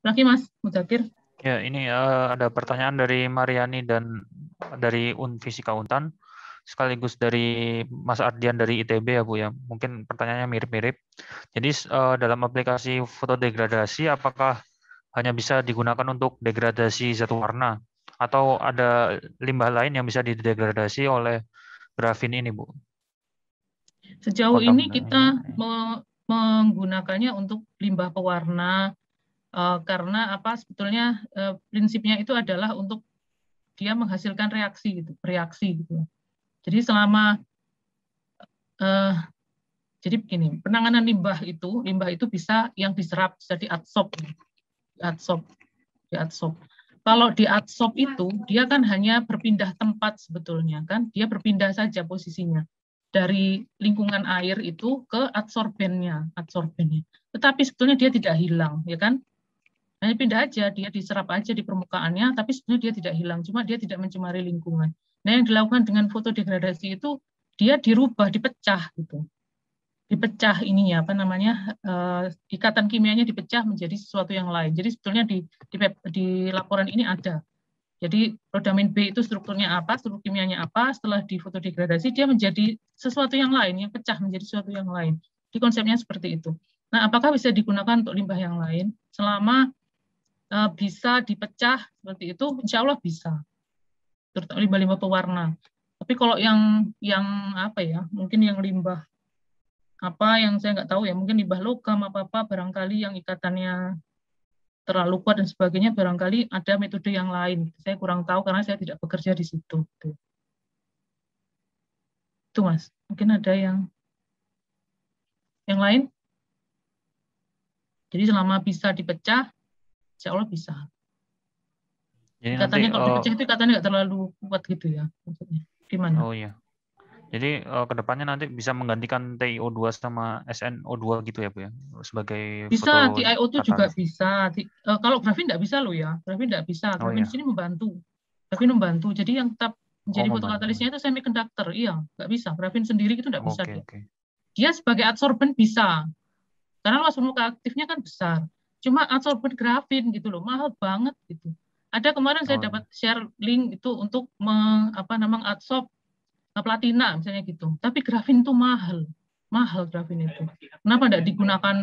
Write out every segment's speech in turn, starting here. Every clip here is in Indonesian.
Lagi Mas Muzakir. Ya, ini ada pertanyaan dari Mariani dan dari Unfisika Untan, sekaligus dari Mas Ardian dari ITB ya Bu ya. Mungkin pertanyaannya mirip-mirip. Jadi dalam aplikasi fotodegradasi, apakah hanya bisa digunakan untuk degradasi zat warna, atau ada limbah lain yang bisa didegradasi oleh grafin ini Bu? Sejauh ini Kontaminasi. kita menggunakannya untuk limbah pewarna karena apa sebetulnya prinsipnya itu adalah untuk dia menghasilkan reaksi gitu. Jadi selama eh, jadi begini, penanganan limbah itu bisa yang diserap, bisa diadsorb, diadsorb. Kalau diadsorb itu dia kan hanya berpindah tempat sebetulnya kan, dia berpindah saja posisinya dari lingkungan air itu ke adsorbennya. Tetapi sebetulnya dia tidak hilang, ya kan? Hanya pindah aja, dia diserap aja di permukaannya, tapi sebenarnya dia tidak hilang, cuma dia tidak mencemari lingkungan. Nah, yang dilakukan dengan fotodegradasi itu dia dirubah, dipecah gitu. Dipecah ininya apa namanya? Ikatan kimianya dipecah menjadi sesuatu yang lain. Jadi sebetulnya di laporan ini ada. Jadi rodamin B itu strukturnya apa, struktur kimianya apa, setelah difotodegradasi dia menjadi sesuatu yang lain, yang pecah menjadi sesuatu yang lain. Di konsepnya seperti itu. Nah, apakah bisa digunakan untuk limbah yang lain? Selama bisa dipecah seperti itu, insya Allah bisa. Terutama limbah-limbah pewarna. Tapi kalau yang apa ya, mungkin yang limbah apa yang saya nggak tahu ya, mungkin limbah logam apa-apa, barangkali yang ikatannya terlalu kuat dan sebagainya, barangkali ada metode yang lain. Saya kurang tahu karena saya tidak bekerja di situ. Itu Mas. Mungkin ada yang lain. Jadi selama bisa dipecah, insya Allah bisa. Jadi nanti, Ikatannya kalau dipecah itu ikatannya nggak terlalu kuat gitu ya. Maksudnya. Gimana? oh iya. Jadi kedepannya nanti bisa menggantikan TiO2 sama SNO2 gitu ya Bu ya, sebagai Bisa, foto TiO2 juga katalis. bisa. Kalau grafin nggak bisa loh ya. Grafin nggak bisa. Oh Grafin di iya, sini membantu. Grafin membantu. Jadi yang tetap oh menjadi membantu. fotokatalisnya itu semiconductor. Iya, nggak bisa. Grafin sendiri itu nggak bisa Oke dia. oke. Dia sebagai adsorben bisa. Karena luas permukaan aktifnya kan besar. Cuma adsorben grafin gitu loh, mahal banget gitu. Ada kemarin saya Oh dapat iya. share link itu untuk apa namanya adsorb platina misalnya gitu. Tapi grafin itu mahal. Mahal grafin itu. Kenapa tidak digunakan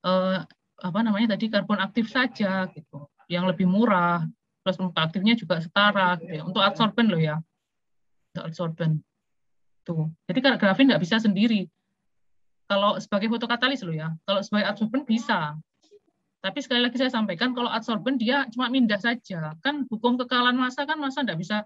eh, apa namanya tadi karbon aktif saja gitu, yang lebih murah, plus permukaan aktifnya juga setara gitu ya. Untuk adsorben loh ya, untuk adsorben tuh. Jadi kalau grafin nggak bisa sendiri. Kalau sebagai fotokatalis loh ya, kalau sebagai adsorben bisa. Tapi sekali lagi saya sampaikan, kalau adsorben dia cuma mindah saja. Kan hukum kekalahan massa kan massa nggak bisa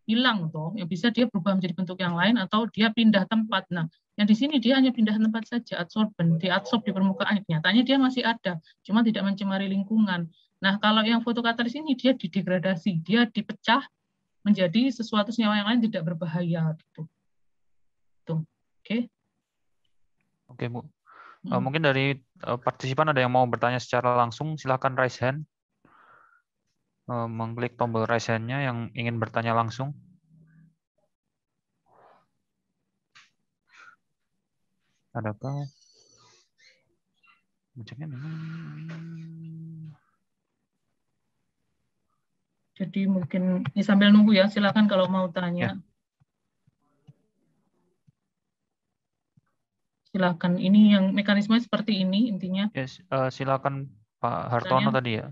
hilang toh. Yang bisa dia berubah menjadi bentuk yang lain atau dia pindah tempat. Nah, yang di sini dia hanya pindah tempat saja, adsorben, diadsorb di permukaan. Nyatanya dia masih ada, cuma tidak mencemari lingkungan. Nah, kalau yang fotokatalis ini dia didegradasi, dia dipecah menjadi sesuatu senyawa yang lain tidak berbahaya gitu. Tuh. Oke. Oke Bu. Hmm. Mungkin dari partisipan ada yang mau bertanya secara langsung, silakan raise hand. Mengklik tombol raise hand-nya yang ingin bertanya langsung. Adakah? Ceknya Jadi mungkin ini sambil nunggu ya, silakan kalau mau tanya. ya, Silakan. Ini yang mekanisme seperti ini intinya. yes, silakan Pak Hartono Tanya, tadi ya.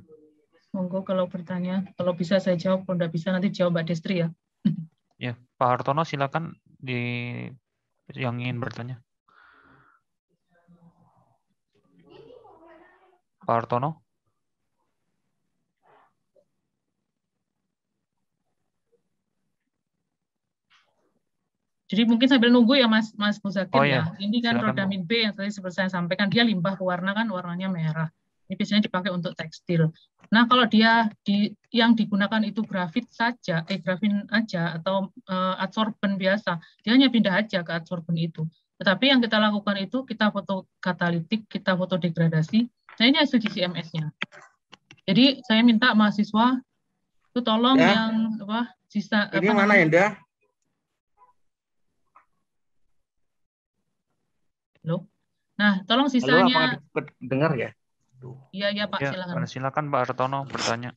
monggo kalau bertanya. Kalau bisa saya jawab, kalau tidak bisa nanti jawab Mbak Destri ya. Ya, Pak Hartono silakan di yang ingin bertanya. Pak Hartono. Jadi mungkin sambil nunggu ya Mas Muzakir Oh ya. ya, Ini kan silakan Bu. rodamin B yang tadi seperti saya sampaikan, dia limbah pewarna kan warnanya merah. Ini biasanya dipakai untuk tekstil. Nah, kalau dia yang digunakan itu grafin aja atau adsorben biasa, dia hanya pindah aja ke adsorben itu. Tetapi yang kita lakukan itu kita foto katalitik, kita foto degradasi. Nah, ini hasil GCMS-nya. Jadi saya minta mahasiswa itu tolong Ya, yang apa sisa ini apa mana namanya? Enda? Loh. Nah, tolong Halo, sisanya apakah dengar ya? Iya Pak, Ya, silakan. silakan Pak Hartono bertanya.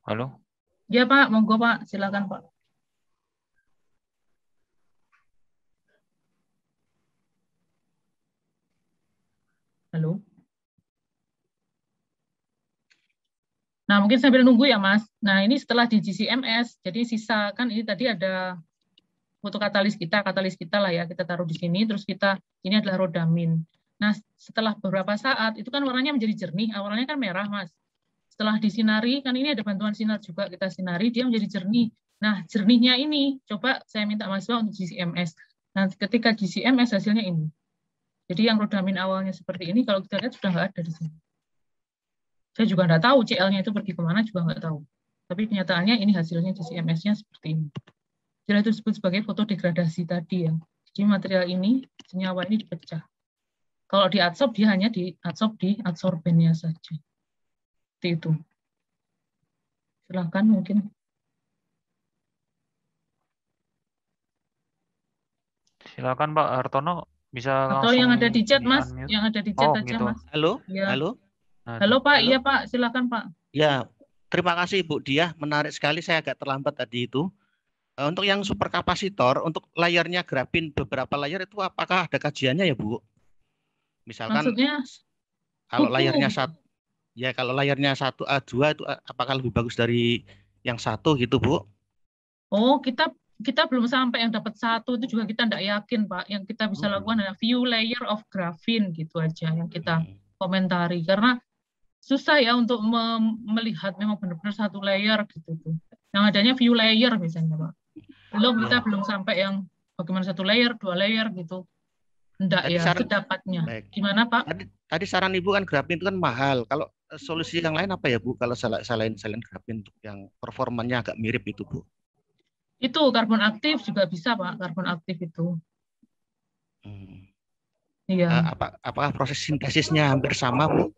Halo? Ya Pak, monggo Pak, silakan Pak. Halo. Nah, mungkin sambil nunggu ya Mas. Nah, ini setelah di GCMS, jadi sisa kan ini tadi ada foto katalis kita lah ya, kita taruh di sini, terus ini adalah rodamin. Nah, setelah beberapa saat, itu kan warnanya menjadi jernih, awalnya kan merah Mas. Setelah disinari, kan ini ada bantuan sinar juga, kita sinari, dia menjadi jernih. Nah, jernihnya ini, coba saya minta mahasiswa untuk GCMS. Nah, ketika GCMS hasilnya ini. Jadi yang rodamin awalnya seperti ini, kalau kita lihat sudah nggak ada di sini. Saya juga nggak tahu CL-nya itu pergi kemana, juga nggak tahu. Tapi kenyataannya ini hasilnya GCMS-nya seperti ini. Jadi itu disebut sebagai fotodegradasi tadi ya. Jadi material ini, senyawa ini dipecah. Kalau diadsorb, dia hanya diadsorb di adsorbennya saja. Seperti itu. Silahkan mungkin. Silakan Pak Hartono, bisa Atau langsung yang ada di chat, Mas. di-unmute. Yang ada di chat Oh, aja, gitu. Mas. Halo? Ya. Halo? Nah, Halo, Pak. Halo? Iya, Pak. Silakan, Pak. Ya, terima kasih Bu Diah. Menarik sekali, saya agak terlambat tadi itu. Untuk yang superkapasitor, untuk layarnya grafin beberapa layar itu apakah ada kajiannya ya Bu? Misalkan Maksudnya kalau kuku. layarnya satu, ya kalau layarnya 1A2 itu apakah lebih bagus dari yang satu gitu Bu? Oh, kita belum sampai yang dapat satu, itu juga kita tidak yakin, Pak. Yang kita bisa lakukan adalah view layer of graphene, gitu aja yang kita komentari. Karena susah ya untuk melihat memang benar-benar satu layer gitu tuh. Yang adanya view layer misalnya, Pak. Kita belum sampai yang bagaimana satu layer, dua layer gitu. Enggak Tadi ya, saran, sedapatnya. baik. Gimana, Pak? Tadi saran Ibu kan grafin itu kan mahal. Kalau solusi yang lain apa ya Bu? Kalau selain grafin untuk yang performanya agak mirip itu Bu? Itu karbon aktif juga bisa, Pak. Karbon aktif itu. Iya. Apakah proses sintesisnya hampir sama Bu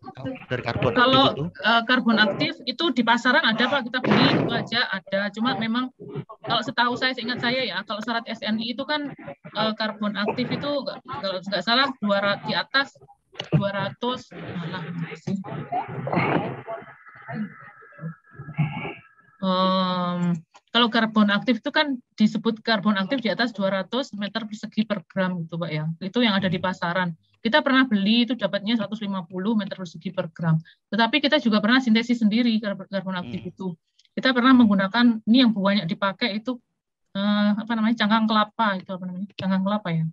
dari karbon aktif Kalau itu? karbon aktif itu di pasaran ada Pak, kita beli itu aja ada. Cuma memang kalau setahu saya, seingat saya ya, kalau syarat SNI itu kan karbon aktif itu kalau nggak salah 200 di atas 200 malah sih. Kalau karbon aktif itu kan disebut karbon aktif di atas 200 meter persegi per gram gitu Pak ya. Itu yang ada di pasaran. Kita pernah beli itu dapatnya 150 meter persegi per gram. Tetapi kita juga pernah sintesis sendiri karbon aktif itu. Kita pernah menggunakan ini yang banyak dipakai itu apa namanya cangkang kelapa itu apa namanya cangkang kelapa ya?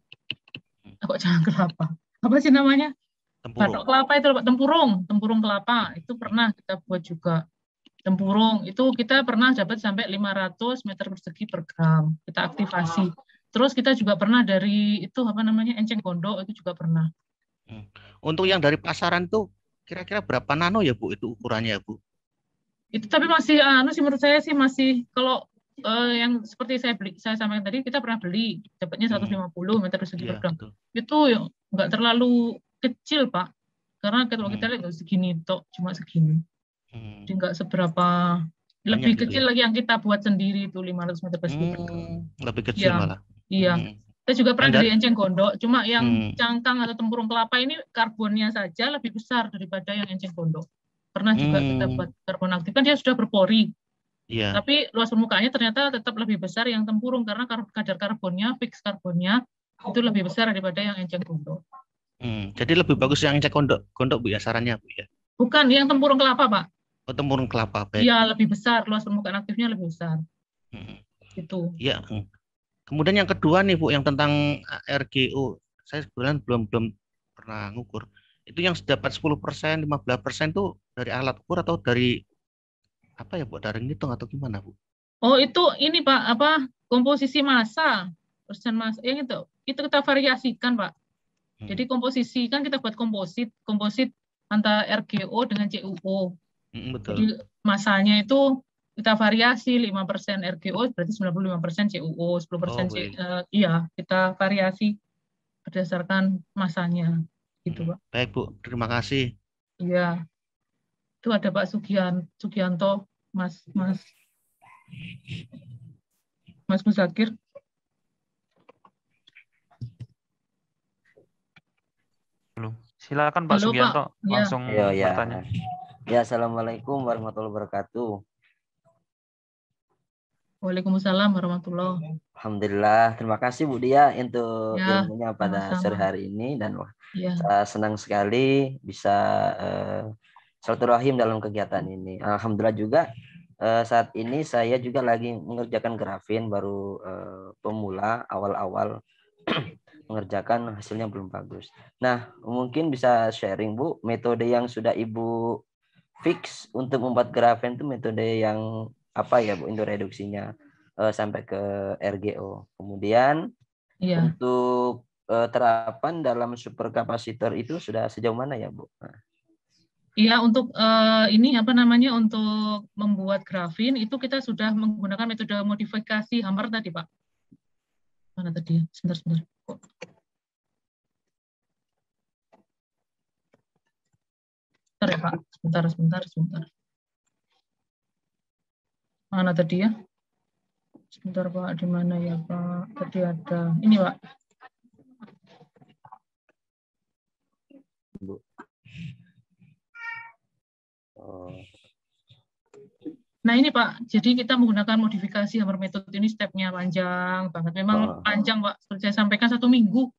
Kok cangkang kelapa? Apa sih namanya? Batok kelapa itu tempurung kelapa itu pernah kita buat juga. Tempurung itu kita pernah dapat sampai 500 meter persegi per gram kita aktivasi. Terus kita juga pernah dari itu apa namanya enceng gondok itu juga pernah. Untuk yang dari pasaran tuh kira-kira berapa nano ya Bu itu ukurannya ya Bu? Itu tapi masih sih menurut saya sih masih kalau yang seperti saya sampaikan tadi kita pernah beli dapatnya 150 meter persegi per gram. Betul. Itu nggak terlalu kecil Pak karena kalau kita lihat segini tok cuma segini. Jadi nggak seberapa lebih gitu kecil ya? lagi yang kita buat sendiri itu 500 meter persegi per gram. Lebih kecil malah. Iya. Kita juga pernah dari enceng gondok, cuma yang cangkang atau tempurung kelapa ini karbonnya saja lebih besar daripada yang enceng gondok. Pernah juga kita buat karbon aktif kan dia sudah berpori. Iya. Tapi luas permukaannya ternyata tetap lebih besar yang tempurung karena kadar karbonnya, fix karbonnya itu lebih besar daripada yang enceng gondok. Jadi lebih bagus yang enceng gondok Bu ya sarannya Bu ya? Bukan, yang tempurung kelapa Pak. Oh, tempurung kelapa. Iya, lebih besar, luas permukaan aktifnya lebih besar. Itu. Iya. Kemudian yang kedua nih Bu, yang tentang RGO. Saya sebenarnya belum pernah ngukur. Itu yang dapat 10%, 15% itu dari alat ukur atau dari apa ya Bu? Dari ngitung atau gimana Bu? Oh, itu ini Pak, komposisi massa. Persen massa yang itu kita variasikan Pak. Jadi komposisi kan kita buat komposit antara RGO dengan CuO. Betul. Jadi masanya itu kita variasi 5% RGO berarti 95% CuO, 10% iya, kita variasi berdasarkan masanya gitu, Pak. Baik, Bu. Terima kasih. Iya. Itu ada Pak Sugianto, Mas Muzakir. Silakan Pak Halo Pak, Sugianto ya. langsung Yo, ya. bertanya. Ya, assalamualaikum warahmatullahi wabarakatuh. Waalaikumsalam warahmatullahi. Alhamdulillah, terima kasih Bu Dia untuk Ya, ilmunya pada sore sama-sama. hari ini dan Ya, saya senang sekali bisa silaturahim dalam kegiatan ini. Alhamdulillah juga saat ini saya juga lagi mengerjakan grafin baru pemula awal-awal mengerjakan hasilnya belum bagus. Nah, mungkin bisa sharing Bu metode yang sudah Ibu fix untuk membuat grafin itu metode yang apa ya Bu, untuk reduksinya sampai ke RGO. Kemudian ya. untuk terapan dalam superkapasitor itu sudah sejauh mana ya Bu? Nah. Iya, untuk ini apa namanya, untuk membuat grafin itu kita sudah menggunakan metode modifikasi Hammer tadi Pak. Mana tadi? Sebentar. Sebentar ya Pak. Sebentar. Mana tadi ya? Sebentar Pak, di mana ya Pak? Tadi ada. Ini Pak. Bu. Oh. Nah ini Pak, jadi kita menggunakan modifikasi Hammer method ini stepnya panjang banget. Memang panjang Pak, seperti saya sampaikan 1 minggu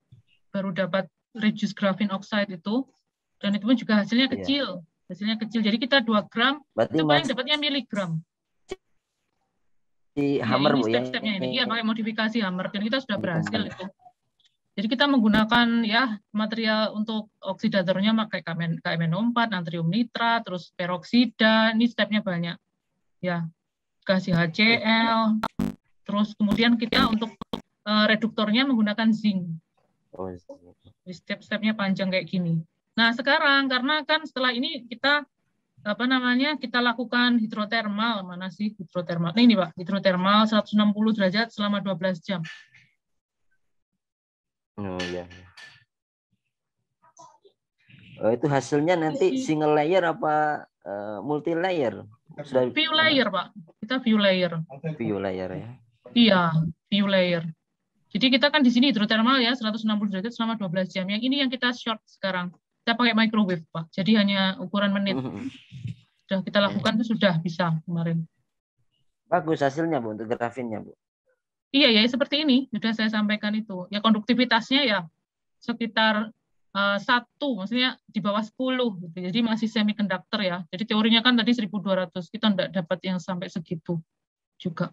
baru dapat reduce graphene oxide itu. Dan itu pun juga hasilnya kecil. Hasilnya kecil. Jadi kita 2 gram, berarti itu paling dapatnya miligram. Si Hammer ini Bu step-stepnya ya. ini. Iya, pakai modifikasi Hammer. Dan kita sudah berhasil itu. Jadi kita menggunakan ya material untuk oksidatornya pakai KMNO4, natrium nitrat, terus peroksida, ini stepnya banyak. Ya, kasih HCl, terus kemudian kita untuk reduktornya menggunakan zinc. Jadi step-stepnya panjang kayak gini. Nah sekarang karena kan setelah ini kita apa namanya kita lakukan hidrotermal, mana sih hidrotermal? Nah, ini Pak, hidrotermal 160 derajat selama 12 jam. Oh ya. Oh, itu hasilnya nanti single layer apa multi layer? Sudah view layer Pak, kita view layer. View layer ya. Iya, view layer. Jadi kita kan di sini hidrotermal ya 160 derajat selama 12 jam. Yang ini yang kita short sekarang. Kita pakai microwave Pak. Jadi hanya ukuran menit. Sudah kita lakukan itu sudah bisa kemarin. Bagus hasilnya Bu untuk grafinnya Bu. Iya ya seperti ini sudah saya sampaikan itu. Ya konduktivitasnya ya sekitar 1, maksudnya di bawah 10 gitu. Jadi masih semiconductor ya. Jadi teorinya kan tadi 1200, kita enggak dapat yang sampai segitu juga.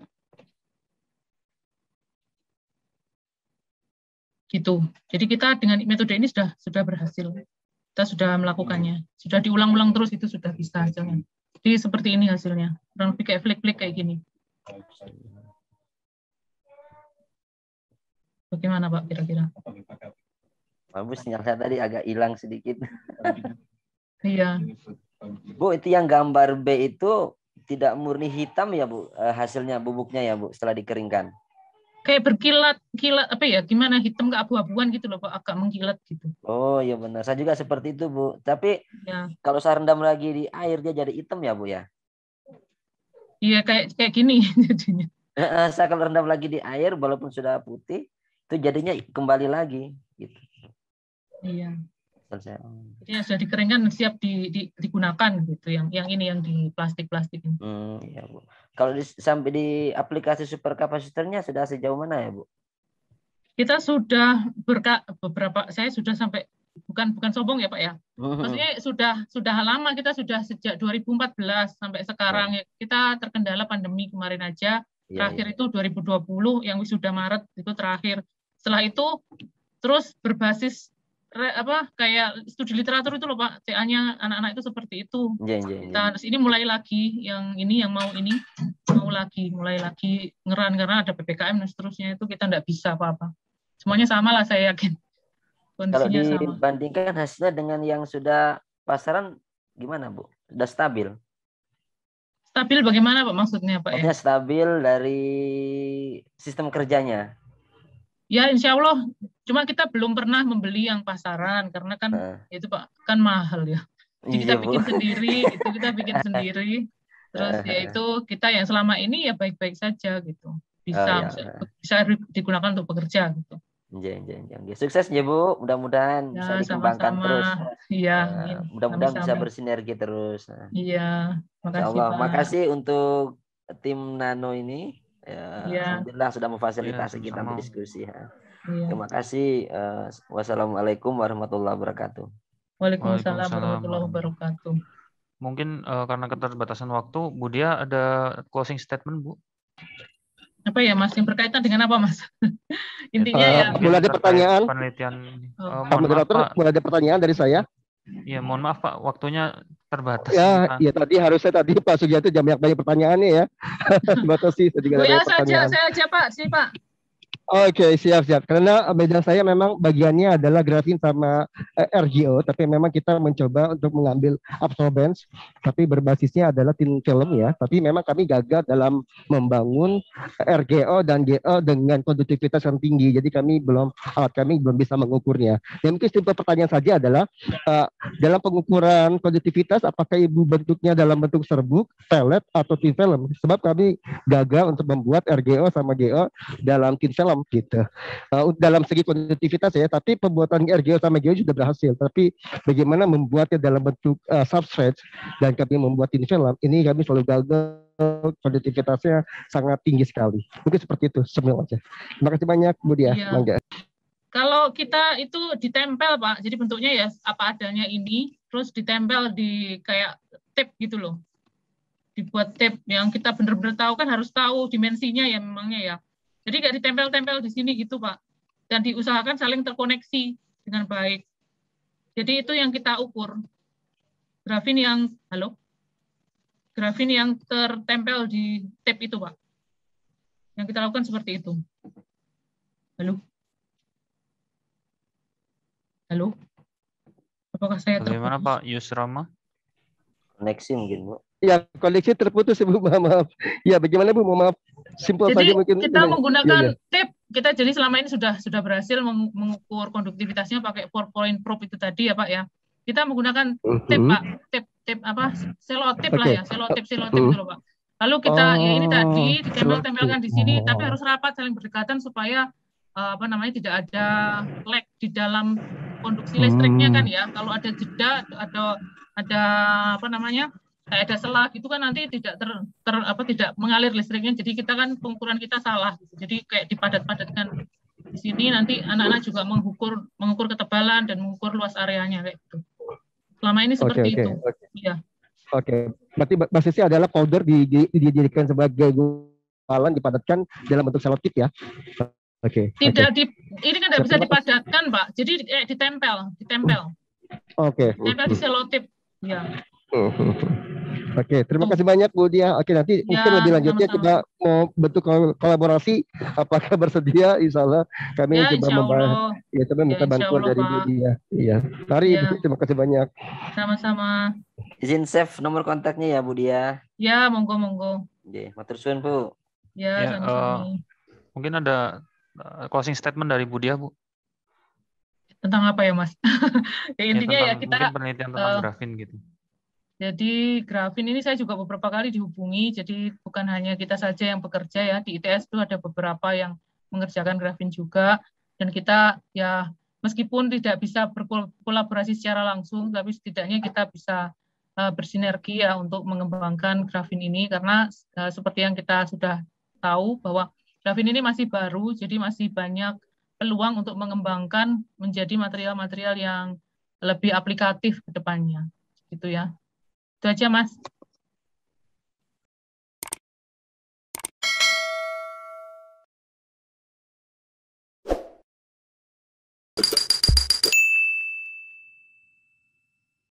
Gitu. Jadi kita dengan metode ini sudah berhasil. Kita sudah melakukannya. Sudah diulang-ulang terus itu sudah bisa hasilnya. Jadi seperti ini hasilnya. Kurang lebih kayak flik-flik kayak gini. Bagaimana Pak kira-kira? Bagus, sinyal saya tadi agak hilang sedikit. Iya. Bu, itu yang gambar B itu tidak murni hitam ya Bu, hasilnya bubuknya ya Bu setelah dikeringkan. Kayak berkilat apa ya? Gimana hitam ke abu-abuan gitu loh Pak, agak mengkilat gitu. Oh iya benar, saya juga seperti itu Bu. Tapi ya, kalau saya rendam lagi di air dia jadi hitam ya Bu ya? Iya kayak gini jadinya. Saya kalau rendam lagi di air walaupun sudah putih itu jadinya kembali lagi gitu. Iya. Jadi yang sudah dikeringkan siap digunakan gitu. Yang ini yang di plastik ini. Iya Bu. Kalau sampai di aplikasi superkapasitornya sudah sejauh mana ya Bu? Kita sudah beberapa, saya sudah sampai bukan sombong ya Pak ya. Maksudnya sudah lama, kita sudah sejak 2014 sampai sekarang. Ya. Kita terkendala pandemi kemarin aja. Terakhir itu 2020 yang wisuda Maret itu terakhir. Setelah itu terus berbasis kayak studi literatur itu loh Pak, TA-nya anak-anak itu seperti itu. Terus ini mulai lagi yang mulai lagi ngeran karena ada PPKM dan seterusnya itu kita nggak bisa apa-apa. Semuanya sama lah saya yakin. Kondisinya kalau dibandingkan sama. Hasilnya dengan yang sudah pasaran gimana Bu? Sudah stabil? Stabil bagaimana Pak maksudnya Pak? Maksudnya stabil dari sistem kerjanya? Ya insya Allah, cuma kita belum pernah membeli yang pasaran karena kan itu Pak kan mahal ya. Jadi kita bikin sendiri, terus yaitu kita yang selama ini ya baik-baik saja gitu, bisa digunakan untuk bekerja gitu. Sukses ya Bu, mudah-mudahan bisa Ya, dikembangkan sama-sama. terus. Iya, amin. Mudah-mudahan bisa Sami-sami. bersinergi terus. Iya, Insya makasih Allah. Pak. Makasih untuk tim Nano ini. Iya, Alhamdulillah sudah Ya, memfasilitasi kita sama-sama. berdiskusi. iya. Terima kasih. Wassalamualaikum warahmatullahi wabarakatuh. Waalaikumsalam Waalaikumsalam warahmatullahi wabarakatuh. Mungkin karena keterbatasan waktu, Bu Dia ada closing statement, Bu? Apa ya Mas, yang berkaitan dengan apa Mas? Intinya ya. Mungkin Mulai ada terkait pertanyaan. penelitian. Oh. Pak Mohon maaf, moderator, Pak. mulai ada pertanyaan dari saya. Ya, mohon maaf Pak, waktunya terbatas. Ya tadi harusnya tadi Pak Sugiarto jam banyak pertanyaannya ya. Batasi saya juga ada WA pertanyaan. saya aja Pak, sini Pak. Oke, siap. Karena bidang saya memang bagiannya adalah grafin sama RGO, tapi memang kita mencoba untuk mengambil absorbance, tapi berbasisnya adalah thin film ya. Tapi memang kami gagal dalam membangun RGO dan GO dengan konduktivitas yang tinggi. Jadi alat kami belum bisa mengukurnya. Yang mungkin simpel pertanyaan saja adalah dalam pengukuran konduktivitas, apakah ibu bentuknya dalam bentuk serbuk, pellet atau thin film? Sebab kami gagal untuk membuat RGO sama GO dalam thin film gitu. Dalam segi konduktivitas ya, tapi pembuatan RGO sama GO sudah berhasil. Tapi bagaimana membuatnya dalam bentuk substrate dan kami membuat thin film, ini kami selalu gagal, konduktivitasnya sangat tinggi sekali. Mungkin seperti itu semua aja. Terima kasih banyak Bu Dia. Iya. Kalau kita itu ditempel Pak, jadi bentuknya ya apa adanya ini, terus ditempel di kayak tape gitu loh. Dibuat tape yang kita benar-benar tahu, kan harus tahu dimensinya ya memangnya ya. Jadi nggak ditempel-tempel di sini gitu Pak. Dan diusahakan saling terkoneksi dengan baik. Jadi itu yang kita ukur. Grafin yang tertempel di tape itu Pak. Yang kita lakukan seperti itu. Halo? Apakah saya terputus? Bagaimana Pak Yusrama? Koneksi mungkin Bu. Ya, koneksi terputus Bu, maaf. Ya, bagaimana Bu? Maaf. Simpel saja mungkin. Kita menggunakan tape. Kita jadi selama ini sudah berhasil mengukur konduktivitasnya pakai 4-point probe itu tadi ya Pak ya. Kita menggunakan tape Pak, tape apa? Selotip lah ya, selotip itu loh Pak. Lalu kita ya ini tadi ditempel-tempelkan di sini, tapi harus rapat saling berdekatan supaya tidak ada lag di dalam konduksi listriknya kan ya. Kalau ada jeda atau ada kayak ada selah gitu kan nanti tidak tidak mengalir listriknya. Jadi kita kan pengukuran kita salah gitu. Jadi kayak dipadat-padatkan di sini, nanti anak-anak juga mengukur ketebalan dan mengukur luas areanya kayak gitu. Selama ini seperti itu. Iya. Oke. Berarti basisnya adalah powder dijadikan sebagai gumpalan dipadatkan dalam bentuk selotip ya. Tidak ini kan tidak bisa dipadatkan Pak. Jadi ditempel. Ditempel di selotip. Ya. Oke, terima kasih banyak Bu Dia. Oke, nanti mungkin lebih lanjutnya kita mau bentuk kolaborasi. Apakah bersedia? Insya Allah kami coba membahas. Ya, coba minta bantuan dari Bu Dia. Iya. Mari, terima kasih banyak. Sama-sama. Izin save nomor kontaknya ya Bu Dia. Ya, monggo. Oke, matur suwun Bu. Ya, sama-sama. Mungkin ada closing statement dari Bu Dia, Bu. Tentang apa ya, Mas? Ya, intinya ya kita mungkin penelitian tentang grafin gitu. Jadi grafin ini saya juga beberapa kali dihubungi, jadi bukan hanya kita saja yang bekerja ya, di ITS itu ada beberapa yang mengerjakan grafin juga, dan kita ya meskipun tidak bisa berkolaborasi secara langsung, tapi setidaknya kita bisa bersinergi ya untuk mengembangkan grafin ini, karena seperti yang kita sudah tahu bahwa grafin ini masih baru, jadi masih banyak peluang untuk mengembangkan menjadi material-material yang lebih aplikatif ke depannya, gitu ya. Itu aja, Mas.